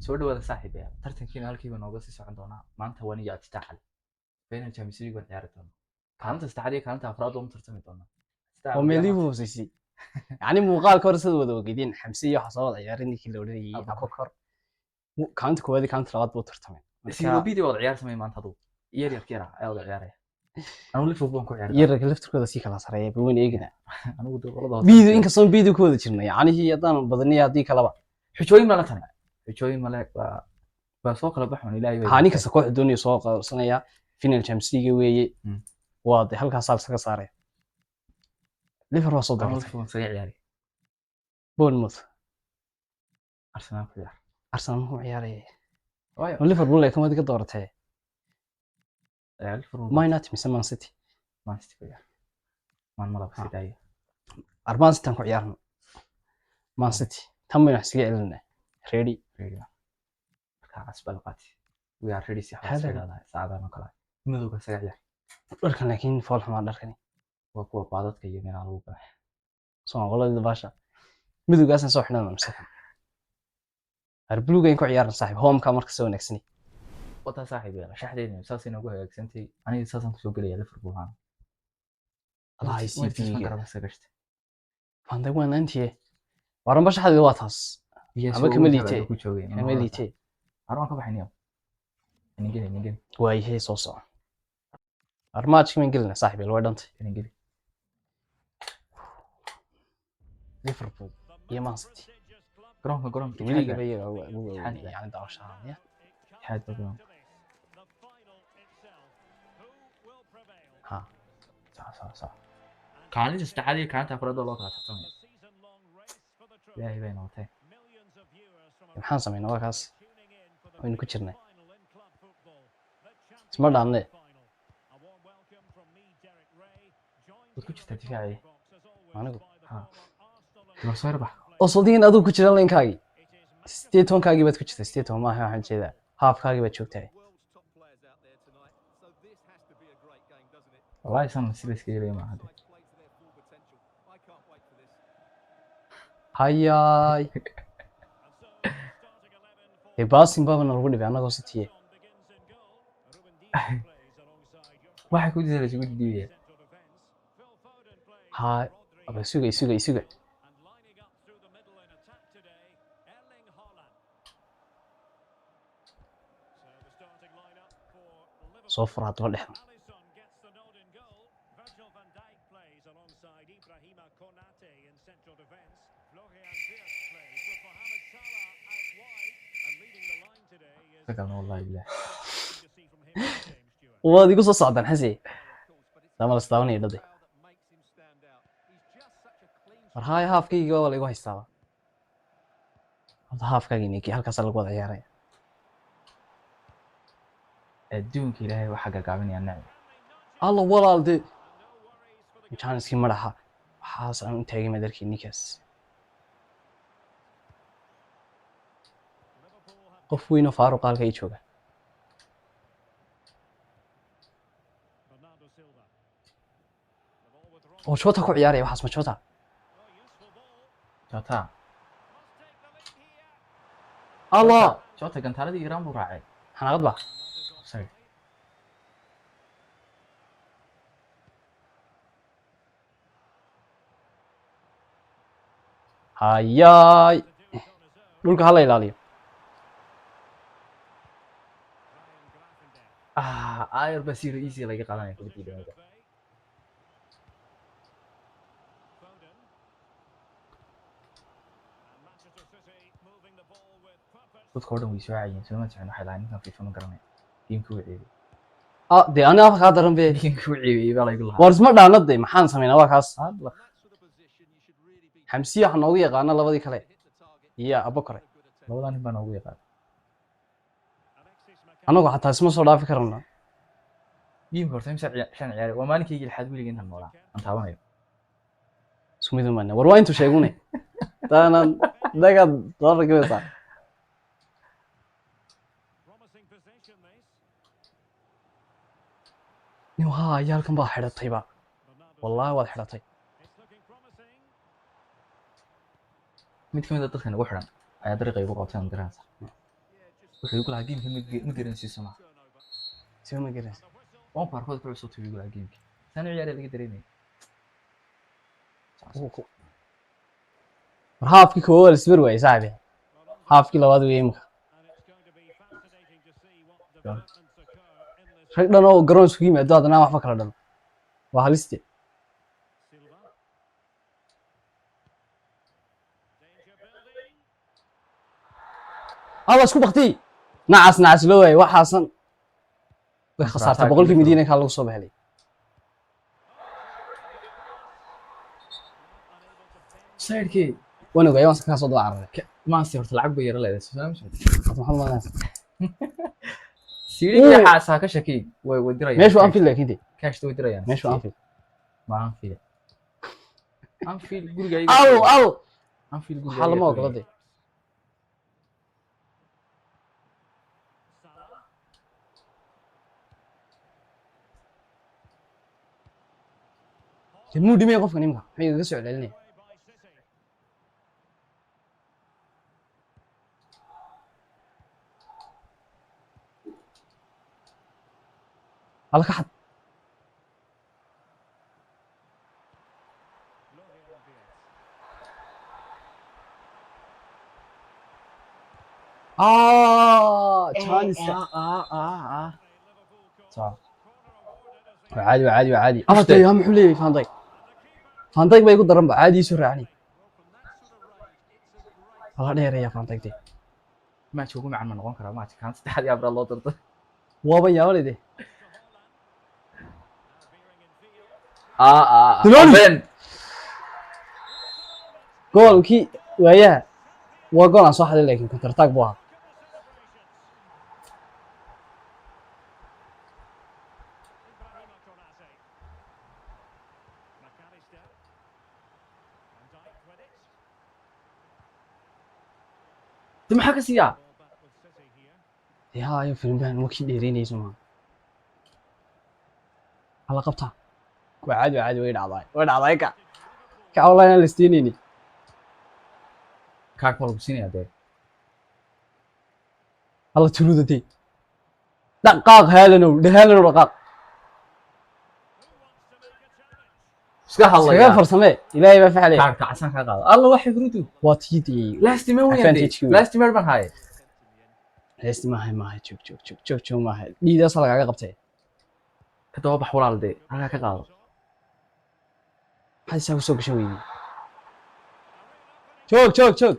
soo dhawaada saaxiib yaal tartankiina halkiiba nooga sii socon doonaa maanta waan iyo Artetaal final Champions League waan ciyaari doonaa kaalinta saddexaad iyo kaalinta afraad waan tartami doonaa oo meelibu hoosaysi yani muuqaalka hore sida wada ogidin xamsi iyo xasaabad ciyaarin kii la oranayay abakor kaalinta koowaad iyo kaalinta labaad buu tartamay sidoo video wada ciyaar samay maanta aduu yar yar kira ayaa wada ciyaaraya anu Liverpool ku ciyaaraya yarka laftirkooda si kala sareeyay buu weyn eegina anigu dowladda video in kasoo video ku wada jirnay yani hadaan badaniya hadii kalaba xujooyin ma la tan xujooyin ma la ba soo kala baxman ilaahay hani kasta koox doonay soo qabsanaya final Champions League weeye waa halkaas saga saaray Liverpool soo doortay Liverpool saga ciyaari Bournemouth Arsenal ku ciyaar Arsenal ku ciyaaray waayo Liverpool ay kamid ka dooratay Liverpool Man United mise Man City ku ciyaar man malab sidaya Arsenal tan ku ciyaarno Man City tan ma xisiga ilna ready asbalqati we are ready si xasaadada saacadana kala midowga saga ciyaar dharkan laakiin fool xuma dharkani waa kuwa baadadka iyo meelaha lagu galay soo qolada baasha midowgaasna soo xidhan masaxan arbuluga in ku ciyaaran saaxiib home-ka marka soo wanaagsan wata saaxiib yaala shaxdeena saas inuu hagaagsantay aniga saasan ku soo galay Liverpool haan Allah ay si fiiga karaba sagashta fanda waan antiye waran bashaxdeeda waa taas ama kamalite ku joogay kamalite armaan ka baxayniyo ningin waa yahay soo soo armaajka min gelina saaxiib way dhantay ningin Liverpool iyo Man City garoonka liga bay yani daawashada حاد بدون ها صح كان استعادي كانت افراد الله كاتبتم لا هي بين وقتين maxaan sameynaa waa kaas waynu ku jirnay isma dhaanne ku jirta difaaci anigu ha ma soo yarbax oo sodin aduu ku jira leenkaagi 18 kaagi baad ku jirtay 18 maaha waxaan jeedaa half-kaagi baad joogtay والله سام سيبس كده ما هذا hayay ee baasin baba lagu dhibay anagoo City waxa ku jira isku diiday hay aba suga soo faraad waa dhexan فكرنا والله بالله waad igu soo socdaan xasi sama la staawanay dhaday war hay half-kayga waa la igu haystaa half-kayga inii halkaas lagu wada ciyaaray adduunka ilaahay waxa gagaabinaya nacay alla walaalde chance madaxa waxaas aan taagay madarkii ninkaas qof weyn oo Faaruq halka ay jooga oo Jota ku ciyaaray waxaas ma Jota Allah Jota gantaaladii Iran buu raacay xanaaqad ba sorry hayay dhulka hala ilaaliyo ayr basir easy laga qaadanay kulligeeda dadka oo dhan way soo caayeen soo ma jeclaan waxay lahayn ninkan FIFA ma garanay teamku wuu ciiday de ana afka daran be teamku wuu ciiday baa lagu lahaa war isma dhaanade maxaan sameynaa waa kaas xamsiya waxaan ugu yaqaana labadii kale iyo abakore labadan nin baan ugu yaqaan anagu xataa isma soo dhaafi karna teamka horta imsa shan ciyaar waa maalinkii lixaad wiliga intaan noolaa aan taabanayo isku mid ma war waa intu sheegune taanan daga doorka ها yaalkan baa xidhatayba wallahi waad xidhatay mid kamid ah dadkan ugu xiran ayaa dariiqa igu qabtay aan garanaysa wuxuu igu lahaa geemka ma garansiiso ma soo ma garanaysa waan baarkood ku cusub igu lahaa geemka tan ciyaar laga dareemay war haafkii koowaad isbar waay saaxibi haafkii labaad weeye imika rag dhan oo garoon isugu yimaado haddana waxba kala dhalo waa haliste alla isku bakti nacas loo waayay waxaasan way khasaartay boqolkii midiinankaa lagu soo baxelay sayrkii waan ogaay waan kaa soo daba cararay maasi horta lacag bay yara leedahay soo maxamed siiri xaasaa ka shakii way dirayaan meeshu anfield laakiin de cash way dirayaan meeshu anfield ma anfield guriga aw anfield guriga waxaa lama ogola de muu dhimay qofkan imika maxay igaga soo celcelinaya alla ka xad عادي أفضل يا محلي فان دايك بيقول ضرب عادي يسرع يعني والله دير يا فان دايك دي ما تشوفوا مع من نقول كلام ما كان استحد يا الله طرد وابا يا ولدي بين جول كي وياه وجول صح لكن كنت ارتاق بوها ما حكى سيا يا فيلم بان وكي ديرين يسمع على قبطها وعادي وين عضاي كا والله انا لستينيني كاك والله بسيني هذا الله تلودتي دقاق هالنو دقاق اسكا الله يا فرسمه الهي ما فعل كاك عسان كا قاد الله وحي فرودو واتيدي لاست ما وين لاست ما بان هاي لاست ما هاي شوف ما هاي ديدا صلغا قبتay كدوا بخ ولالدي انا كا قاد هاي سو gashay joog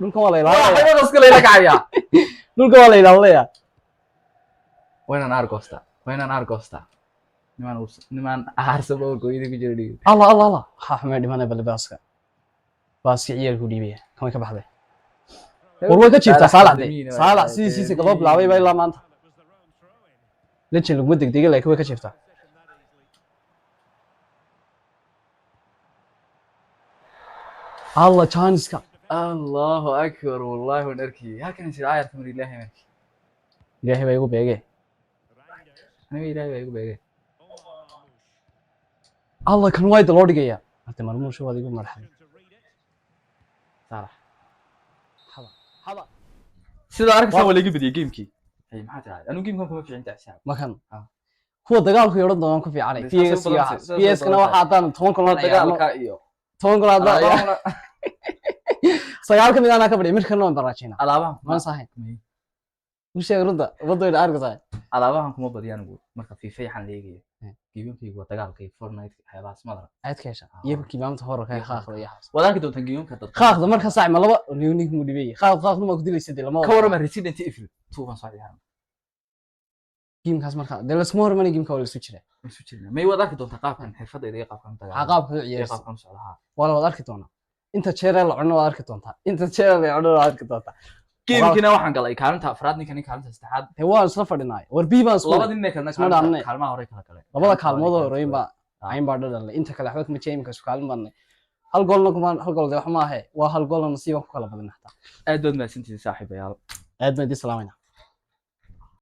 dhulka waa la ilaalinayaa waxay iska leeyahay dhulka waa la ilaalinayaa waynan argosta niman aarsabo gooyida ku jira dhig Allah ha xamay dhimanay balbaaska baaski ciyaarku dhiibaya kamay ka baxday war way ka jiiftaa saalax si gabadh bilaabay bay la maanta leeyahay lagu degdegay laakiin way ka jiiftaa الله جانسكا الله اكبر والله ونركي هكذا يصير عاير من الله مركي ilaahay baa igu beegay انا ilaahay baa igu beegay الله kan wayda loo dhigaya hada marmuusho wad igu marxay صالح haba sida arkaysan wala igu badiyay gamekii hay maxaa tahay anu gamekan kuma fiicinta xisaab makan kuwa dagaalku yeeran doonaan ku fiicanay PS kana waxa hadaan 10 kun dagaalka iyo 10 kun hadaan sagaal kamid ana ka badiyay markan loo baraajina alaabahan ma sahay u sheeg runta wadooyda argaysa alaabahan kuma badiyaan ugu marka FIFA yaxan leeyahay gamenkii waa dagaalkii Fortnite xaybaas madara aad ka hesha iyagu kiimaamta hore ka qaaqday yahay wadaanka doontan gameemka dad qaaqda marka saac ma laba leonig mu dhibay qaaqdu ma ku dilaysid lama ka warama Resident Evil 2 baan soo yahay gameekaas marka dal isma hor mani gameeka wala isu jira may wadaanka doonta qaabkan xirfadayda iyo qaabkan dagaal qaabka ciyaarta qaabkan socdaha wala wada arki doona inta jeer la cuno arki doonta inta jeer la cuno arki doonta gameekina waxaan galay kaalinta afraad ninkani kaalinta saddexaad ee waan isla fadhinay war biibas labada nin kale kaalmaha hore kala kale labada kaalmood oo horeyn ba ayn ba dhadhalay inta kale waxba kuma jeemka isku kaalin badnay hal goolna kuma hal gool wax ma ahe waa hal gool nasiib ku kala badan xataa aad baad maasantii saaxiibayaal aad baad salaamina